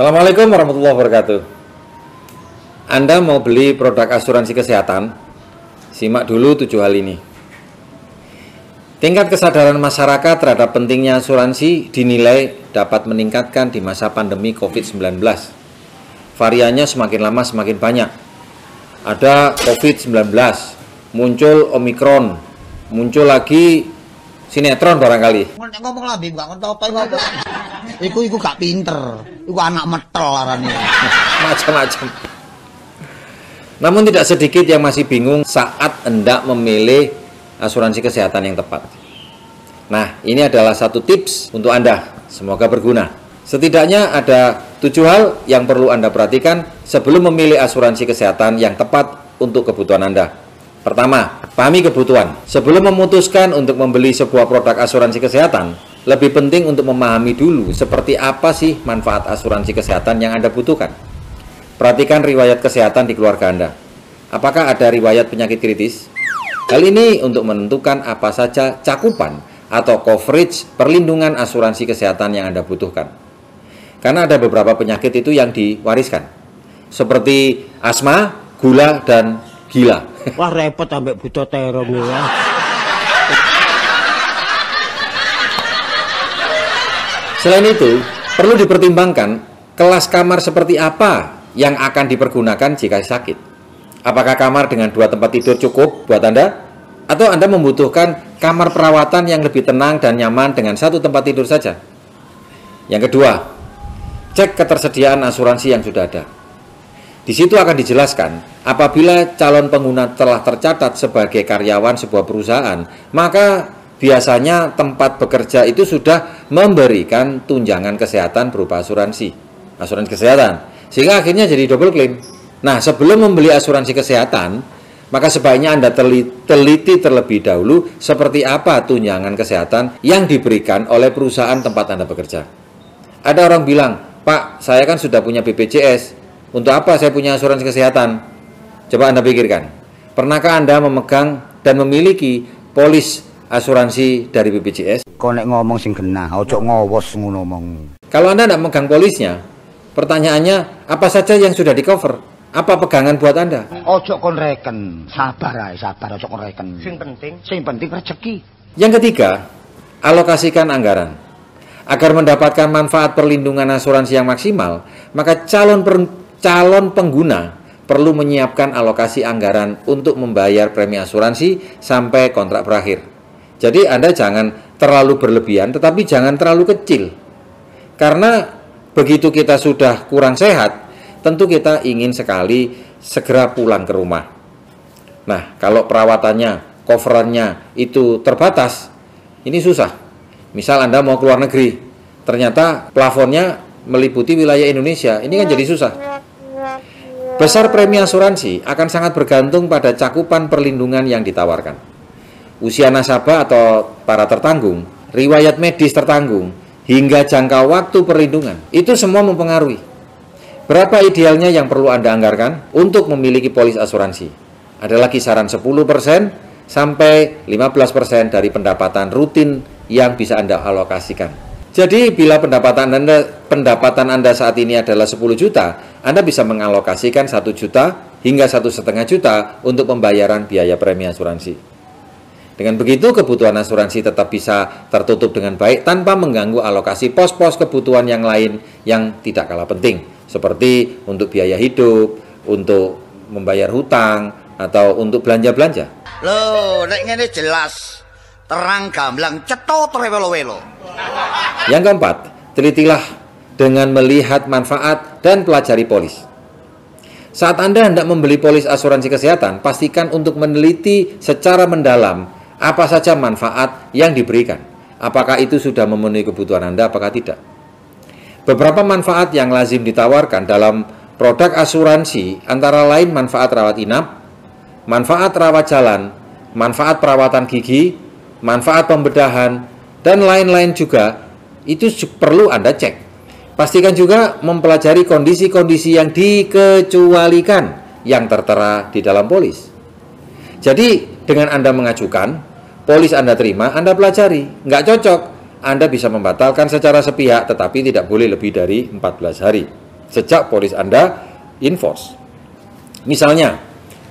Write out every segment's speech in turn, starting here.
Assalamualaikum warahmatullahi wabarakatuh. Anda mau beli produk asuransi kesehatan? Simak dulu 7 hal ini. Tingkat kesadaran masyarakat terhadap pentingnya asuransi dinilai dapat meningkatkan di masa pandemi COVID-19. Variannya semakin lama semakin banyak. Ada COVID-19, muncul Omikron, muncul lagi sinetron barangkali. Ngomong lah, Bim, gak ngerti apa. Iku gak pinter. Iku anak metel arane. Macam-macam. Namun tidak sedikit yang masih bingung saat hendak memilih asuransi kesehatan yang tepat. Nah, ini adalah satu tips untuk Anda. Semoga berguna. Setidaknya ada 7 hal yang perlu Anda perhatikan sebelum memilih asuransi kesehatan yang tepat untuk kebutuhan Anda. Pertama, pahami kebutuhan. Sebelum memutuskan untuk membeli sebuah produk asuransi kesehatan, lebih penting untuk memahami dulu seperti apa sih manfaat asuransi kesehatan yang Anda butuhkan. Perhatikan riwayat kesehatan di keluarga Anda. Apakah ada riwayat penyakit kritis? Hal ini untuk menentukan apa saja cakupan atau coverage perlindungan asuransi kesehatan yang Anda butuhkan. Karena ada beberapa penyakit itu yang diwariskan, seperti asma, gula, dan gila. Wah, repot ambek buta terong ya. Selain itu, perlu dipertimbangkan kelas kamar seperti apa yang akan dipergunakan jika sakit. Apakah kamar dengan 2 tempat tidur cukup buat Anda? Atau Anda membutuhkan kamar perawatan yang lebih tenang dan nyaman dengan 1 tempat tidur saja? Yang kedua, cek ketersediaan asuransi yang sudah ada. Di situ akan dijelaskan, apabila calon pengguna telah tercatat sebagai karyawan sebuah perusahaan, maka biasanya tempat bekerja itu sudah memberikan tunjangan kesehatan berupa asuransi kesehatan, sehingga akhirnya jadi double claim. Nah, sebelum membeli asuransi kesehatan, maka sebaiknya Anda teliti terlebih dahulu seperti apa tunjangan kesehatan yang diberikan oleh perusahaan tempat Anda bekerja. Ada orang bilang, "Pak, saya kan sudah punya BPJS, untuk apa saya punya asuransi kesehatan?" Coba Anda pikirkan, pernahkah Anda memegang dan memiliki polis asuransi dari BPJS? Kau nek ngomong sing genah, ojo ngowos ngono ngomong. Kalau Anda tidak memegang polisnya, pertanyaannya apa saja yang sudah di cover? Apa pegangan buat Anda? Ojo kon reken, sabar ojo kon reken. Sing penting rezeki. Yang ketiga, alokasikan anggaran. Agar mendapatkan manfaat perlindungan asuransi yang maksimal, maka calon pengguna perlu menyiapkan alokasi anggaran untuk membayar premi asuransi sampai kontrak berakhir. Jadi Anda jangan terlalu berlebihan, tetapi jangan terlalu kecil. Karena begitu kita sudah kurang sehat, tentu kita ingin sekali segera pulang ke rumah. Nah, kalau perawatannya, coverannya itu terbatas, ini susah. Misal Anda mau keluar negeri, ternyata plafonnya meliputi wilayah Indonesia, ini kan jadi susah. Besar premi asuransi akan sangat bergantung pada cakupan perlindungan yang ditawarkan. Usia nasabah atau para tertanggung, riwayat medis tertanggung, hingga jangka waktu perlindungan, itu semua mempengaruhi. Berapa idealnya yang perlu Anda anggarkan untuk memiliki polis asuransi? Adalah kisaran 10% sampai 15% dari pendapatan rutin yang bisa Anda alokasikan. Jadi bila pendapatan Anda saat ini adalah 10 juta, Anda bisa mengalokasikan 1 juta hingga 1,5 juta untuk pembayaran biaya premi asuransi. Dengan begitu, kebutuhan asuransi tetap bisa tertutup dengan baik tanpa mengganggu alokasi pos-pos kebutuhan yang lain yang tidak kalah penting, seperti untuk biaya hidup, untuk membayar hutang, atau untuk belanja-belanja. Loh, nek ngene jelas, terang gamblang, cetot rewelo-welo. Yang keempat, telitilah dengan melihat manfaat dan pelajari polis. Saat Anda hendak membeli polis asuransi kesehatan, pastikan untuk meneliti secara mendalam apa saja manfaat yang diberikan. Apakah itu sudah memenuhi kebutuhan Anda, apakah tidak. Beberapa manfaat yang lazim ditawarkan dalam produk asuransi antara lain manfaat rawat inap, manfaat rawat jalan, manfaat perawatan gigi, manfaat pembedahan, dan lain-lain juga. Itu perlu Anda cek. Pastikan juga mempelajari kondisi-kondisi yang dikecualikan yang tertera di dalam polis. Jadi dengan Anda mengajukan, polis Anda terima, Anda pelajari. Nggak cocok, Anda bisa membatalkan secara sepihak, tetapi tidak boleh lebih dari 14 hari. sejak polis Anda in-force. Misalnya,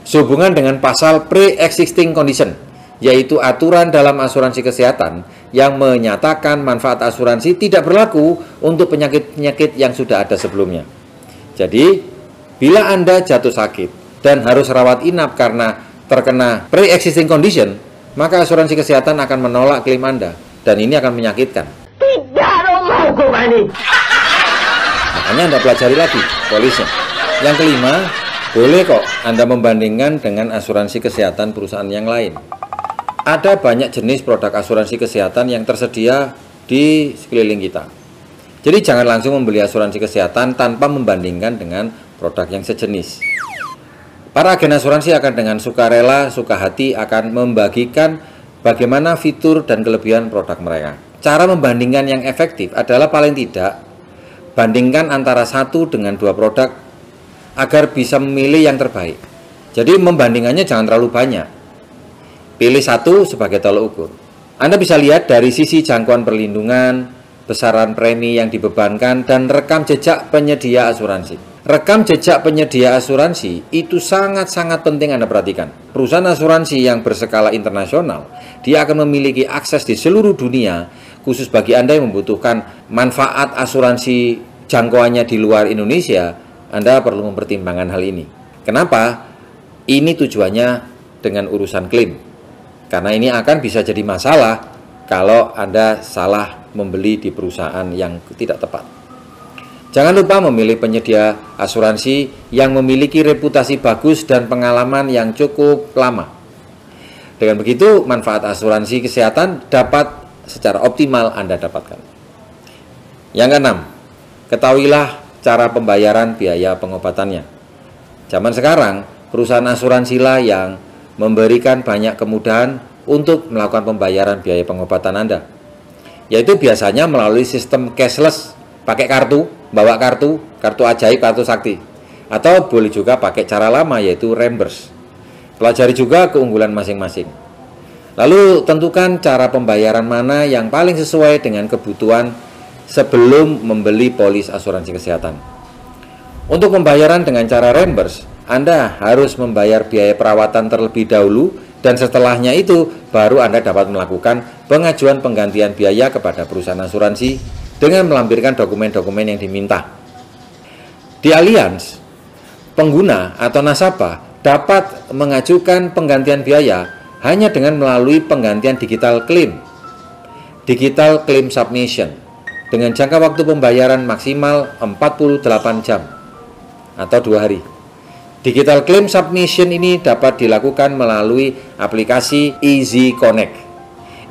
sehubungan dengan pasal pre-existing condition, yaitu aturan dalam asuransi kesehatan yang menyatakan manfaat asuransi tidak berlaku untuk penyakit-penyakit yang sudah ada sebelumnya. Jadi, bila Anda jatuh sakit dan harus rawat inap karena terkena pre-existing condition, maka asuransi kesehatan akan menolak klaim Anda, dan ini akan menyakitkan. Tidak mau ini. Makanya Anda pelajari lagi polisnya. Yang kelima, boleh kok Anda membandingkan dengan asuransi kesehatan perusahaan yang lain. Ada banyak jenis produk asuransi kesehatan yang tersedia di sekeliling kita. Jadi jangan langsung membeli asuransi kesehatan tanpa membandingkan dengan produk yang sejenis. Para agen asuransi akan dengan sukarela, suka hati akan membagikan bagaimana fitur dan kelebihan produk mereka. Cara membandingkan yang efektif adalah paling tidak bandingkan antara satu dengan dua produk agar bisa memilih yang terbaik. Jadi membandingannya jangan terlalu banyak. Pilih satu sebagai tolak ukur. Anda bisa lihat dari sisi jangkauan perlindungan, besaran premi yang dibebankan, dan rekam jejak penyedia asuransi. Rekam jejak penyedia asuransi itu sangat-sangat penting Anda perhatikan. Perusahaan asuransi yang berskala internasional, dia akan memiliki akses di seluruh dunia, khusus bagi Anda yang membutuhkan manfaat asuransi jangkauannya di luar Indonesia. Anda perlu mempertimbangkan hal ini. Kenapa? Ini tujuannya dengan urusan klaim. Karena ini akan bisa jadi masalah kalau Anda salah membeli di perusahaan yang tidak tepat. Jangan lupa memilih penyedia asuransi yang memiliki reputasi bagus dan pengalaman yang cukup lama. Dengan begitu, manfaat asuransi kesehatan dapat secara optimal Anda dapatkan. Yang keenam, ketahuilah cara pembayaran biaya pengobatannya. Zaman sekarang, perusahaan asuransilah yang memberikan banyak kemudahan untuk melakukan pembayaran biaya pengobatan Anda. Yaitu biasanya melalui sistem cashless, pakai kartu, bawa kartu ajaib, kartu sakti. Atau boleh juga pakai cara lama, yaitu reimburse. Pelajari juga keunggulan masing-masing. Lalu tentukan cara pembayaran mana yang paling sesuai dengan kebutuhan sebelum membeli polis asuransi kesehatan. Untuk pembayaran dengan cara reimburse, Anda harus membayar biaya perawatan terlebih dahulu, dan setelahnya itu baru Anda dapat melakukan pengajuan penggantian biaya kepada perusahaan asuransi dengan melampirkan dokumen-dokumen yang diminta. Di Allianz, pengguna atau nasabah dapat mengajukan penggantian biaya hanya dengan melalui penggantian digital claim submission, dengan jangka waktu pembayaran maksimal 48 jam atau 2 hari. Digital claim submission ini dapat dilakukan melalui aplikasi Easy Connect.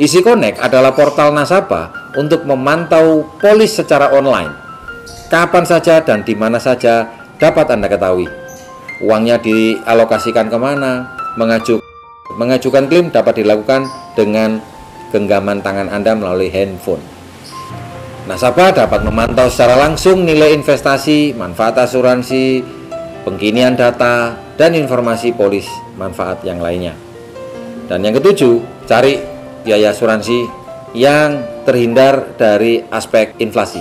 Easy Connect adalah portal nasabah untuk memantau polis secara online. Kapan saja dan di mana saja dapat Anda ketahui. Uangnya dialokasikan kemana, mengajukan klaim dapat dilakukan dengan genggaman tangan Anda melalui handphone. Nasabah dapat memantau secara langsung nilai investasi, manfaat asuransi, pengkinian data, dan informasi polis manfaat yang lainnya. Dan yang ketujuh, cari biaya asuransi yang terhindar dari aspek inflasi.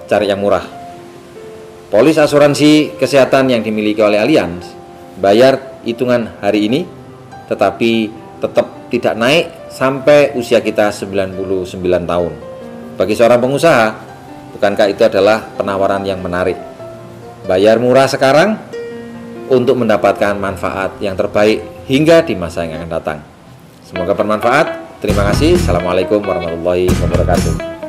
Cari yang murah. Polis asuransi kesehatan yang dimiliki oleh Allianz bayar hitungan hari ini, tetapi tetap tidak naik sampai usia kita 99 tahun. Bagi seorang pengusaha, bukankah itu adalah penawaran yang menarik? Bayar murah sekarang untuk mendapatkan manfaat yang terbaik hingga di masa yang akan datang. Semoga bermanfaat. Terima kasih. Assalamualaikum warahmatullahi wabarakatuh.